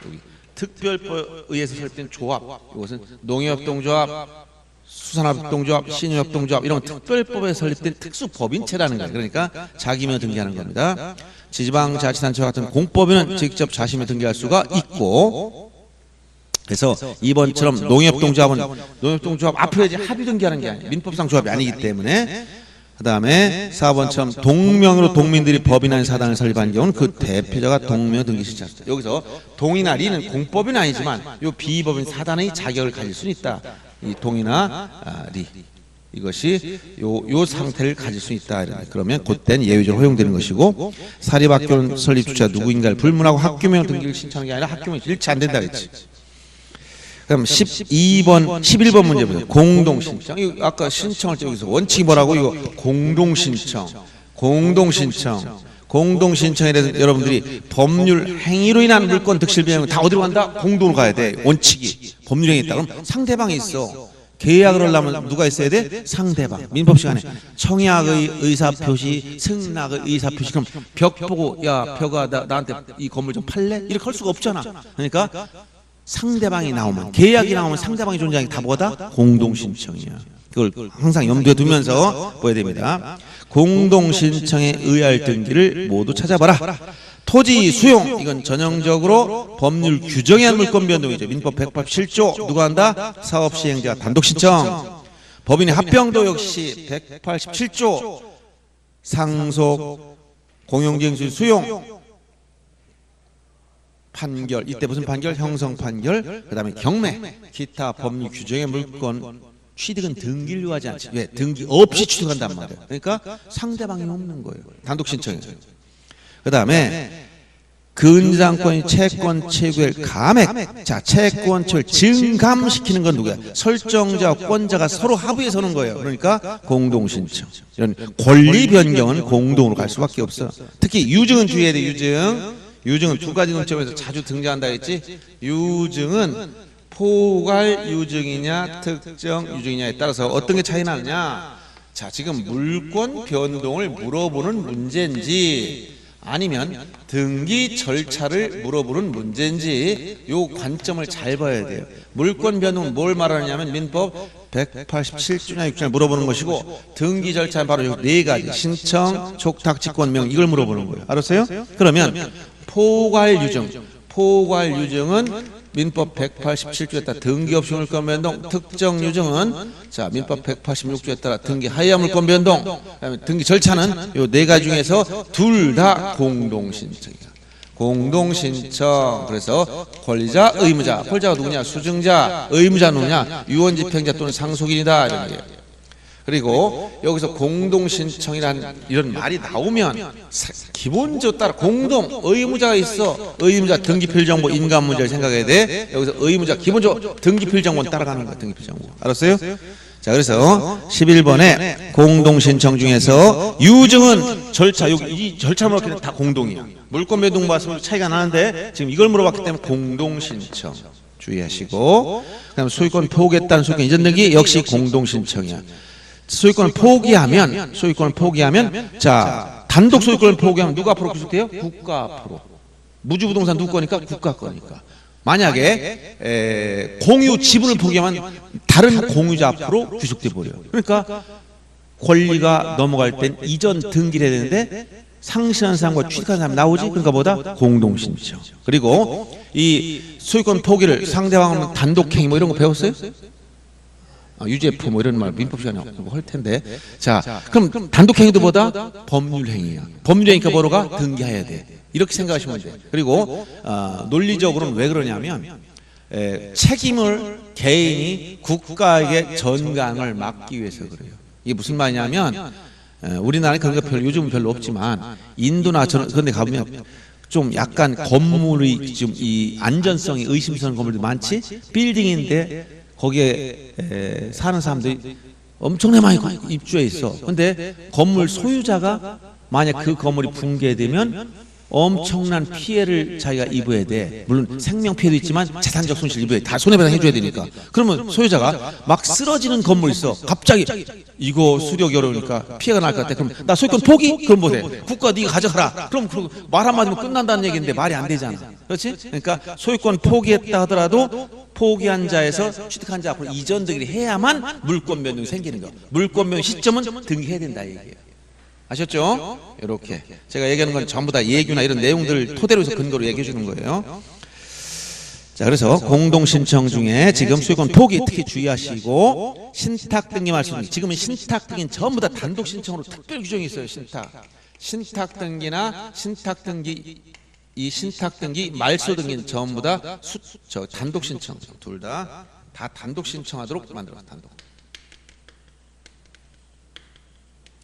여기 특별법에 의해서 설립된 조합. 이것은 농협협동조합, 수산업협동조합, 신유협동조합, 이런 특별법에 설립된 특수법인체라는 거예요. 그러니까 자기명 등기하는 겁니다. 지방자치단체와 같은 공법인은 직접 자신명 등기할 수가 있고, 그래서 2번처럼 농협동조합은 농협동조합 앞으로 이제 합의 등기하는 게 아니에요. 민법상 조합이 아니기 때문에. 그 다음에 4번처럼 동명으로 동민들이 법인 아닌 사단을 설립한 경우는 그 대표자가 동명 등기 신청합니다. 여기서 동이나 리는 공법은 아니지만 요 비법인 사단의 자격을 가질 수는 있다. 이 동이나 리, 이것이 요 상태를 가질 수 있다. 그러면 그때는 예외적으로 허용되는 것이고, 사립학교는 설립 주체가 누구인가를 불문하고 학교명 등기를 신청하는 게 아니라 학교명이 일치 안 된다 그랬지. 그럼 11번 문제 보세요. 공동신청. 이거 아까 신청할 때 여기서 원칙이 뭐라고? 이거 공동신청. 공동신청에 대해서 여러분들이 법률 행위로 인한 물권 득실 비용은 다 어디로 간다? 공동으로 가야 돼. 원칙이. 법률 행위 있다. 그럼 상대방이 있어. 계약을 하려면 누가 있어야 돼? 상대방. 민법 시간에 청약의 의사표시, 승낙의 의사표시. 그럼 벽 보고 야 벽아 나한테 이 건물 좀 팔래? 이렇게 할 수가 없잖아. 그러니까 상대방이 나오면, 계약이 나오면 상대방이 존재하는 게 다 뭐다? 공동신청이야. 그걸 항상 염두에 두면서 보여야 됩니다. 공동신청에 의할 등기를 모두 찾아봐라. 토지 수용, 이건 전형적으로 법률 규정에 한 물권 변동이죠. 민법 187조 누가 한다? 사업시행자 단독신청. 법인의 합병도 역시 187조 상속, 공용기행수 수용, 판결, 이때 무슨 판결? 형성 판결, 그 다음에 경매, 기타 법률 규정의 물권 취득은 등기를 요하지 않지. 왜? 등기 없이 취득한단 말이에요. 그러니까 상대방이 없는 거예요. 단독 신청에서. 그 다음에 근저당권이 채권 채굴 감액. 자, 채권 채굴 증감시키는 건 누구야? 설정자와 권자가 서로 합의해 서는 거예요. 그러니까 공동신청. 이런 권리 변경은 공동으로 갈 수밖에 없어. 특히 유증은 주의해야 돼. 유증은 두 가지 논점에서 자주 등장한다 했지. 유증은 포괄 유증이냐 특정 유증이냐에 따라서 어떤 게 차이 나느냐. 자, 지금 물권 변동을 물어보는 문제인지 아니면 등기 절차를 물어보는 문제인지 요 관점을 잘 봐야 돼요. 물권 변동은 뭘 말하느냐면 민법 187조냐 6조냐 물어보는 것이고, 등기 절차는 바로 요 네 가지 신청, 촉탁, 직권명 이걸 물어보는 거예요. 알았어요? 그러면 포괄 유증은 민법 187조에 따라 등기 없이 물권 변동, 특정 유증은 자 민법 186조에 따라 등기 하야 물권 변동, 그다음에 등기 절차는 요 네 가지 중에서 둘 다 공동신청이야. 공동신청. 그래서 권리자, 의무자. 권리자가 누구냐? 수증자. 의무자 누구냐? 유언집행자 또는 상속인이다. 이런 거예요. 그리고 여기서 공동신청이라는 이런 말이 나오면 기본적으로 따라 공동, 의무자가 있어. 의무자 등기필정보 인감 문제를 생각해야 돼. 여기서 의무자 기본적으로 등기필정보는 따라가는 거야. 등기필정보. 알았어요? 자, 그래서 11번에 공동신청 중에서 유증은 절차, 이 절차를 물어봤기 때문에 다 공동이야. 물권 변동 봤으면 차이가 나는데 지금 이걸 물어봤기 때문에 공동신청 주의하시고, 그다음에 소유권 포기했다는 소유권 이전 등기 역시 공동신청이야. 소유권을 포기하면 자 단독 소유권을 포기하면 누가 앞으로 귀속돼요? 국가 앞으로. 무주부동산 누구 거니까? 국가 거니까. 만약에 공유 지분을 포기하면 다른 공유자 앞으로 귀속돼 버려요. 그러니까 권리가 넘어갈 땐 이전 등기를 해야 되는데 상실한 사람과 취득한 사람이 나오지. 그러니까 뭐다? 공동신청. 그리고 이 소유권 포기를 상대방은 단독행위 뭐 이런 거 배웠어요? 유죄포 뭐 이런 말 민법 시간에 할 텐데. 자, 그럼 단독행위도 뭐다? 법률행위야. 법률행위니까 뭐로가? 등기해야 돼. 이렇게 생각하시면 돼. 그리고 논리적으로는 왜 그러냐면 책임을 개인이 국가에게 전강을 막기 위해서 그래요. 이게 무슨 말이냐면 우리나라에 그런 거 요즘은 별로 없지만 인도나 그런 데 가보면 좀 약간 건물이 좀 이 안전성이 의심스러운 건물도 많지. 빌딩인데 거기에 사는 사람들이 엄청나게 많이 입주해 있어. 근데 건물 소유자가 만약 그 건물이 붕괴되면 엄청난 피해를 자기가 입어야 돼. 물론 생명 피해도 있지만 재산적 손실 입어야 돼. 다 손해배상 해줘야 되니까. 그러면 소유자가 막 쓰러지는 건물 있어. 갑자기 이거 수리하기 어려우니까 피해가 날 것 같아. 그럼 나 소유권 포기? 그럼 뭐래? 국가 네가 가져가라. 그럼 말 한마디면 끝난다는 얘기인데 말이 안 되잖아. 그렇지? 그러니까 소유권 포기했다 하더라도 포기한 자에서 취득한 자 앞으로 이전 등기를 해야만 물권 변동이 생기는 거. 물권 변동 시점은 등기해야 된다 이 얘기예요. 아셨죠? 이렇게 제가 얘기하는 건 전부 다 예규나 이런 내용들을 토대로 해서 근거로 얘기해 주는 거예요. 자, 그래서 공동신청 중에 지금 소유권 포기 특히 주의하시고, 신탁 등기 말씀. 지금은 신탁 등기는 전부 다 단독 신청으로 특별 규정이 있어요. 신탁 등기나 신탁 등기, 이 신탁 등기, 말소 등기는 전부 다 단독 신청. 둘 다 단독 신청하도록 만들어요.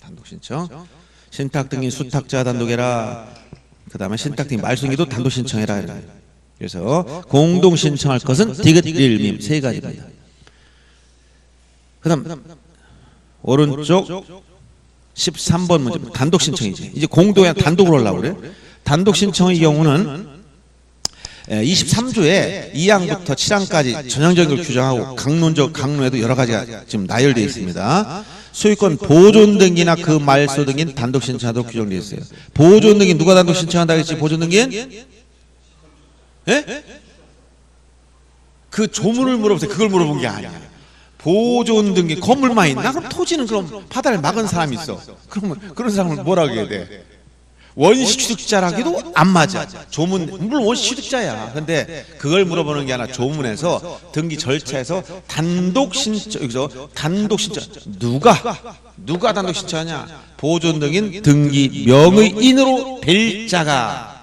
단독 신청. 신탁 등기 수탁자 단독해라. 그 다음에 신탁 등기 말소 등기도 단독 신청해라. 그래서 공동 신청할 것은 디귿 일밈 세 가지입니다. 그 다음 오른쪽 13번 문제 단독 신청이지. 이제 공동에 단독으로 하려고 그래. 단독 신청의 경우는 23조에 2항부터 7항까지 전형적인 걸 규정하고 강론에도 여러 가지가 지금 나열되어 있습니다. 소유권 보존 등기나 그 말소 등기는 단독 신청하도록 규정되어 있어요. 보존 등기 누가 단독 신청한다고 했지? 보존 등기는? 예? 그 조문을 물어보세요. 그걸 물어본 게 아니야. 보존 등기 건물만 있나? 그럼 토지는 그럼 바다를 막은 사람이 있어. 그러면 그런 사람을 뭐라고 해야 돼? 원시 취득자라기도 안 맞아. 조문 물론 원시 취득자야. 근데 그걸 물어보는 게 아니라 조문에서 등기 절차에서 단독 신청, 여기서 단독 신청 누가 단독 신청하냐? 보존 등인 등기 명의인으로 될 자가.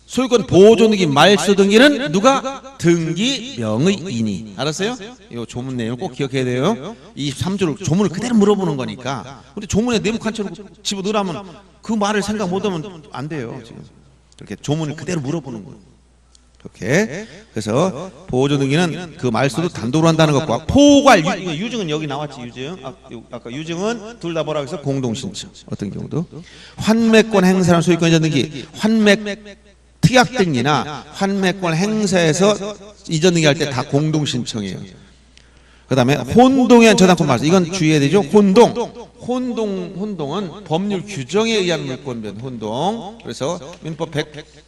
소유권 보존 등기 말소 등기는 누가? 등기 명의인이. 알았어요? 이 조문 내용 꼭 기억해야 돼요. 23조를 조문을 그대로 물어보는 거니까. 근데 조문에 네모칸처럼 집어넣으라면 그 말을 생각 못하면 안 돼요. 지금 이렇게 조문을 그대로 물어보는 거예요. 이렇게. 그래서 보조등기는 그 말소도 단독으로 한다는 것과 포괄 유증은 여기 나왔지. 유증 아까 유증은 둘 다 뭐라고 해서 공동신청. 어떤 경우도 환매권 행사는 소유권 이전 등기 환매 특약등기나 환매권 행사에서 이전 등기할 때 다 공동신청이에요. 그 다음에 혼동에 의한 저당권 말소. 이건 주의해야 되죠. 혼동은 법률 규정에 의한 물권 변동. 혼동. 그래서 민법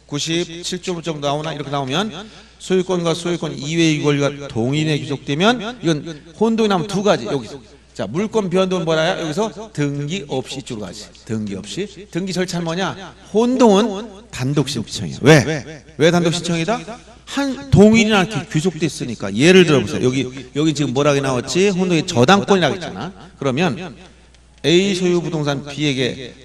197조 정도 나오나 이렇게 나오면 소유권과 소유권 이외의 권리가 동일에 귀속되면 이건 혼동이 나면 두 가지. 여기서 자 물권 변동은 뭐라야? 여기서 등기 없이 이쪽으로 가지. 등기 없이. 등기 절차는 뭐냐? 혼동은 단독 신청이에요. 왜 단독 신청이다? 한 동일이나 이렇게 귀속됐으니까. 예를 들어보세요. 여기 지금 뭐라고 나왔지? 혼동의 저당권이라고 했잖아. 그러면 A 소유 부동산 B에게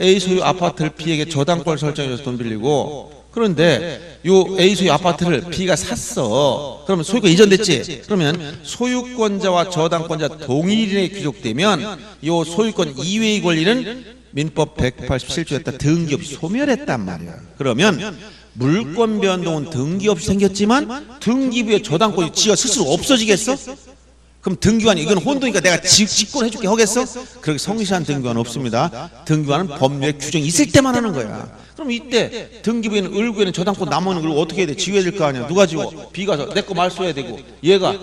A 소유 아파트를 B에게 저당권을 설정해서 돈 빌리고 그런데 요 A 소유 아파트를 B가 샀어. 그러면 소유권 이전됐지? 그러면 소유권자와 저당권자 동일인에 귀속되면 요 소유권 이외의 권리는 민법 187조에 따라 등기 없이 소멸했단 말이야. 그러면 물권 변동은 등기 없이 생겼지만 등기부에 저당권이 지가 스스로 없어지겠어? 그럼 등기관이 이건 혼동이니까 내가 직권 해줄게 하겠어? 그렇게 성실한 등기관은 없습니다. 등기관은 법률에 규정이 있을 때만 하는 거야. 그럼 이때 등기부에는 을구에는 저당권 남은 걸 어떻게 해야 돼? 지워야 될 거 아니야. 누가 지워? B가 내 거 말소해야 되고 얘가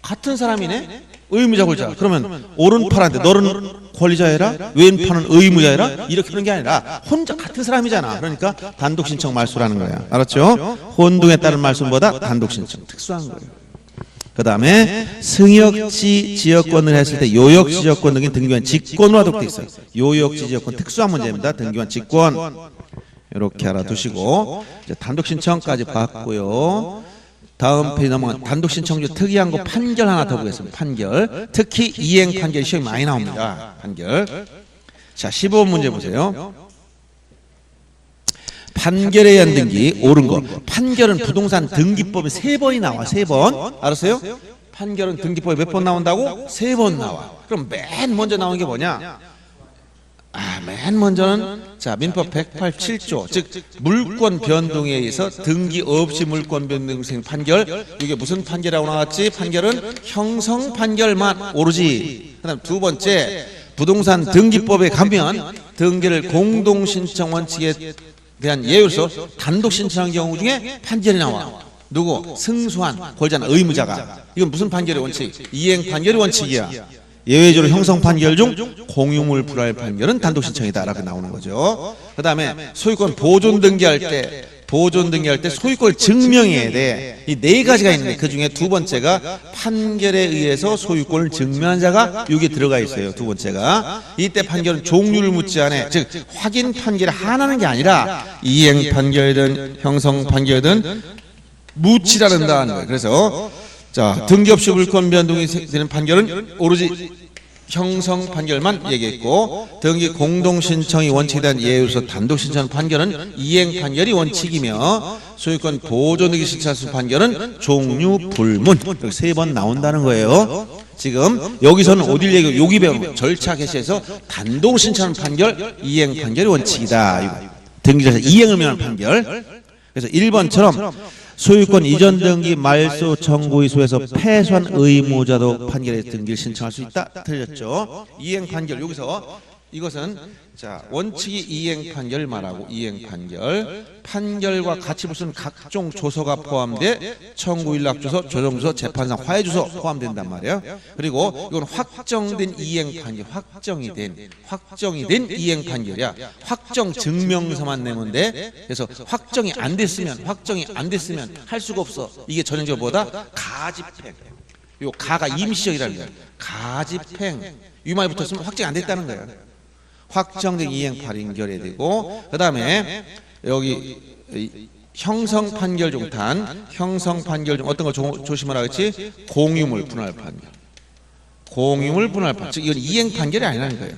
같은 사람이네? 의무자 권리자. 그러면 오른팔한테 너는 권리자해라 왼팔은 의무자해라 이렇게 하는 게 아니라 혼자 같은 사람이잖아. 그러니까 단독신청 말소라는 거야. 알았죠? 혼동에 따른 말소보다 단독신청 특수한 거예요. 그 다음에 승역지 지역권을 했을 때 요역지 지역권 등이 등기관 직권으로 하도록 되어 있어요. 요역지 지역권 특수한 문제입니다. 등기관 직권 이렇게 알아두시고 이제 단독신청까지 봤고요. 다음 페이지 넘어간 단독신청 중 특이한 거 판결 하나 더 보겠습니다. 판결. 특히 이행 판결이 시험이 많이 나옵니다. 판결. 자, 15번 문제 보세요. 판결에 의한 등기 옳은 거. 판결은 부동산 등기법에 3번이 나와. 3번. 알았어요? 판결은 등기법에 몇 번 나온다고? 3번 나와. 그럼 맨 먼저 나오는 게 뭐냐? 맨 먼저는 자 민법 187조 즉 물권 변동에 의해서 등기 없이 물권 변동 생 판결. 이게 무슨 판결이라고 나왔지? 판결은 형성 판결만 오르지. 그다음 두 번째 부동산 등기법에 가면 등기를 공동신청 원칙에 대한 예외로서 단독 신청한 경우 중에 판결이 나와. 누구? 승소한 권리자나 의무자가. 이건 무슨 판결의 원칙? 이행 판결의 원칙이야. 예외적으로 형성 판결 중 공유물 불허할 판결은 단독 신청이다라고 나오는 거죠. 그다음에 소유권 보존 등기할 때 소유권을 증명해야 돼. 이 4가지가 있는데 그 중에 두 번째가 판결에 의해서 소유권을 증명한 자가 여기 들어가 있어요. 두 번째가 이때 판결은 종류를 묻지 않아. 즉 확인 판결에 한하는 게 아니라 이행 판결이든 형성 판결이든 묻지라는 거예요. 그래서 자 등기 없이 물권 변동이 되는 판결은 오로지 형성 판결만 얘기했고 등기 공동신청이 원칙에 대한 예외로서 단독신청 판결은 이행 판결이 원칙이며 소유권 보존 등기 신청할 수 판결은 종류 불문. 이렇게 3번 나온다는 거예요. 지금 여기서는 어딜 얘기해요? 여기 배우는 절차 개시해서 단독 신청하는 판결 이행 판결이 원칙이다. 등기 절차 이행을 명하는 판결. 그래서 1번처럼 소유권 이전 등기 말소 청구의소에서 패소한 의무자도 판결에 등기를 신청할 수 있다. 틀렸죠. 이행 판결 여기서 이것은 자 원칙이 이행 판결 말하고 이행 판결 판결과 같이 무슨 각종 조서가 포함돼 청구일락 주소, 조정 주소, 재판상 화해 주소 포함된단 말이에요. 그리고 이건 확정된 이행 판결, 확정이 된 이행 판결이야. 확정 증명서만 내면 돼. 그래서 확정이 안 됐으면 할 수가 없어. 이게 전형적으로 뭐다? 가집행. 요 가가 임시적이라는 거야. 가집행. 이 말이 붙었으면 확정이 안 됐다는 거야. 확정된 이행 판결이 되고 그 다음에 여기 형성 판결 중 형성 판결 중 어떤 걸 조심하라 그랬지? 공유물 분할 판결. 공유물 분할 판결. 즉 이건 이행 판결이 아니라는 거예요.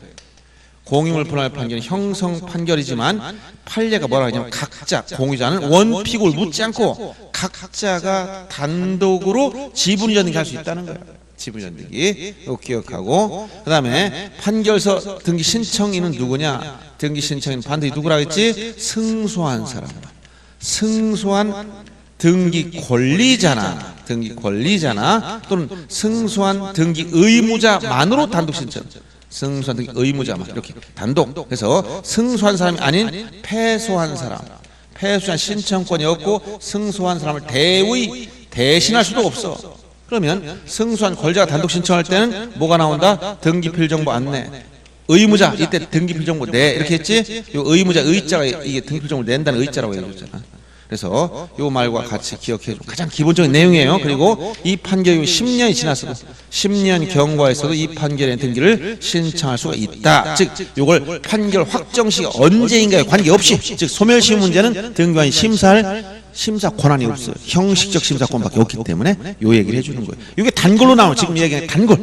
공유물 분할 판결은 형성 판결이지만 판례가 뭐라 하냐면 각자 공유자는 원피고를 묻지 않고 각자가 단독으로 지분 이전 등기할 수 있다는 거예요. 지불 등기 이거 기억하고, 그다음에 판결서 등기 신청인은 누구냐? 등기 신청인 반드시 누구라고 했지? 승소한 사람. 승소한 등기 권리자나 또는 승소한 등기 의무자만으로 단독 신청. 승소한 등기 의무자만 이렇게 단독. 그래서 승소한 사람이 아닌 패소한 사람, 패소한 신청권이 없고 승소한 사람을 대신할 수도 없어. 그러면 승소한 권리자가 단독 신청할 때는 뭐가 나온다? 등기필정보 안내. 의무자 이때 등기필정보 내 이렇게 했지. 요 의무자 의자가 이게 등기필정보 낸다는 의자라고 얘기했잖아. 그래서 요 말과 같이 기억해 줘. 가장 기본적인 내용이에요. 그리고 이 판결이 10년이 지났어도 10년 경과에서도 이 판결의 등기를 신청할 수가 있다. 즉 요걸 판결 확정 시기가 언제인가에 관계없이, 즉 소멸시 문제는 등기관이 심사 권한이 없어요. 형식적 심사권밖에 없기 때문에 요 얘기를 해주는 거예요. 이게 단골로 나오는, 지금 얘기하는 단골.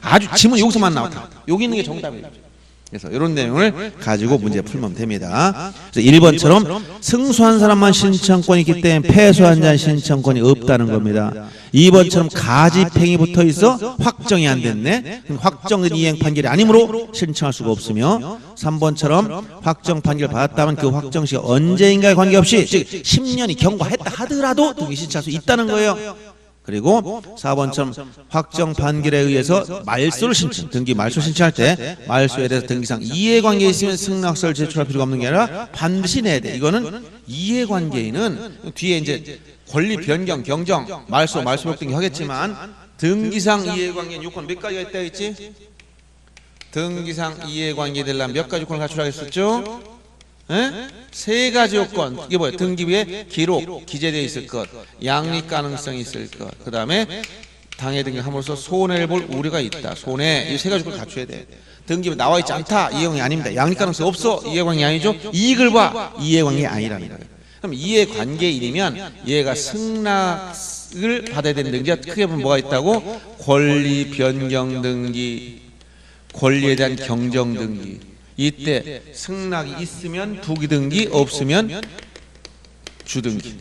아주 지문 여기서만 나왔다. 여기 있는 게 정답이에요. 그래서 이런 내용을 가지고 문제 풀면 됩니다. 그래서 1번처럼 승소한 사람만 신청권이 있기 때문에 패소한 자는 신청권이 없다는 겁니다. 2번처럼 가집행이 붙어 있어 확정이 안 됐네. 확정된 이행 판결이 아니므로 신청할 수가 없으며, 3번처럼 확정 판결 받았다면 그 확정 시가 언제인가에 관계없이, 즉 10년이 경과했다 하더라도 등기 신청할 수 있다는 거예요. 그리고 4번처럼 확정 판결에 의해서 말소를 신청, 등기 말소 신청할 때 말소에 대해서 등기상 이해관계 있으면 승낙서를 제출할 필요가 없는 게 아니라 반드시 내야 돼. 이거는 이해관계인은 뒤에 이제 권리 변경, 경정, 말소 등기 하겠지만, 등기상 이해관계인 요건 몇 가지가 있다 했지? 등기상 이해관계 되려면 몇 가지 요건을 갖추라 했었죠? 세 가지 요건. 이게 뭐야? 등기부에 기록, 기재되어 있을 것, 양리 가능성이 있을 것, 그 다음에 당해 등기함으로써 손해를 볼 우려가 있다. 손해. 이 세 가지 요건을 갖춰야 돼. 등기부에 나와 있지 않다. 이해관계 아닙니다. 양리 가능성 없어. 이해관계 아니죠? 이익을 봐. 이해관계 아니라는 거예요. 그럼 이해관계인이면 얘가 승낙을 받아야 되는 등기가 크게 보면 뭐가 있다고? 권리 변경 등기, 권리에 대한 경정 등기. 이때 승낙이 있으면 부기등기, 없으면 주등기.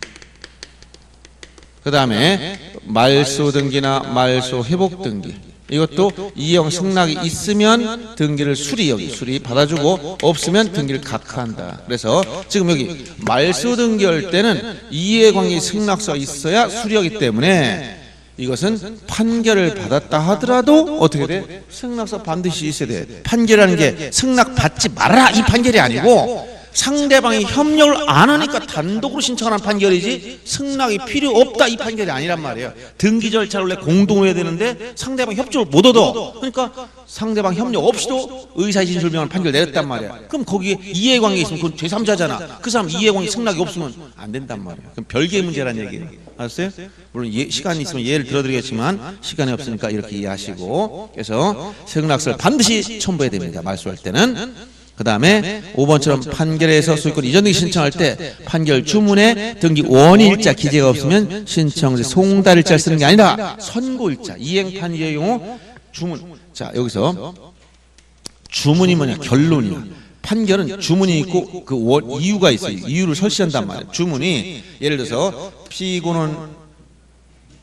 그 다음에 말소등기나 말소회복등기, 이것도 이형 승낙이 있으면 등기를 수리 받아주고, 없으면 등기를 각하한다. 그래서 지금 여기 말소등기할 때는 이해관계 승낙서가 있어야 수리하기 때문에 이것은 판결을 받았다 하더라도 어떻게 돼? 승낙서 반드시 있어야 돼. 판결이라는 게 승낙 받지 말아라 이 판결이 아니고, 상대방이 협력을 안 하니까 단독으로 신청하는 판결이지 승낙이 필요 없다 이 판결이 아니란 말이에요. 등기 절차를 원래 공동으로 해야 되는데 상대방 협조를 못 얻어. 그러니까 상대방 협력 없이도 의사진술명을 판결 내렸단 말이야. 그럼 거기에 이해관계 있으면 그건 제3자잖아. 그 사람 이해관계 승낙이 없으면 안 된단 말이야. 그럼 별개의 문제란 얘기예요. 알았어요? 물론 시간이 있으면 예를 들어드리겠지만 시간이 없으니까 이렇게 이해하시고, 그래서 승낙서를 반드시 첨부해야 됩니다. 말소할 때는. 그 다음에 5번처럼 판결에서 소유권 이전 등기 신청할 때 판결 주문에 등기 원일자 기재가 없으면 신청서 송달일자를 쓰는 게 아니라 선고일자, 이행 판결의 경우 주문. 자, 여기서 주문이 뭐냐? 결론이야. 판결은 주문이 있고 그 이유가 있어요. 이유를 설치한단 말이에요. 주문이 예를 들어서 피고는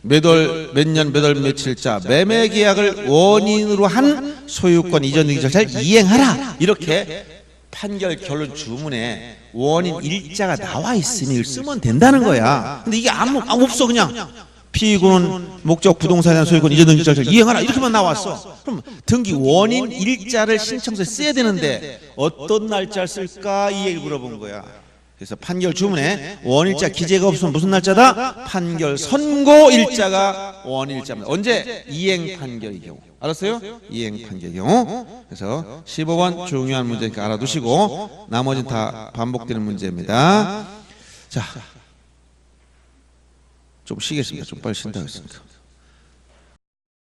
몇 년 몇 월 며칠자 매매 계약을 원인으로 한 소유권 이전 등기 절차를 이행하라. 이렇게 판결 결론 주문에 원인 일자가 나와 있으면 이걸 쓰면 된다는 거야. 근데 이게 아무 없어. 그냥 피고는 목적 부동산에 대한 소유권 이전 등기 절차를 이행하라 이렇게만 나왔어. 그럼 등기 원인 일자를 신청서에 써야 되는데 어떤 날짜를 쓸까 이 얘기를 물어본 거야. 그래서 판결 주문에 원일자 기재가 없으면 무슨 날짜다? 판결 선고일자가 원일자입니다. 언제? 이행 판결의 경우. 알았어요? 이행 판결의 경우. 그래서 15번 중요한 문제니까 알아두시고 나머지는 다 반복되는 문제입니다. 자, 좀 쉬겠습니다. 좀 빨리 쉰다 그랬으니까.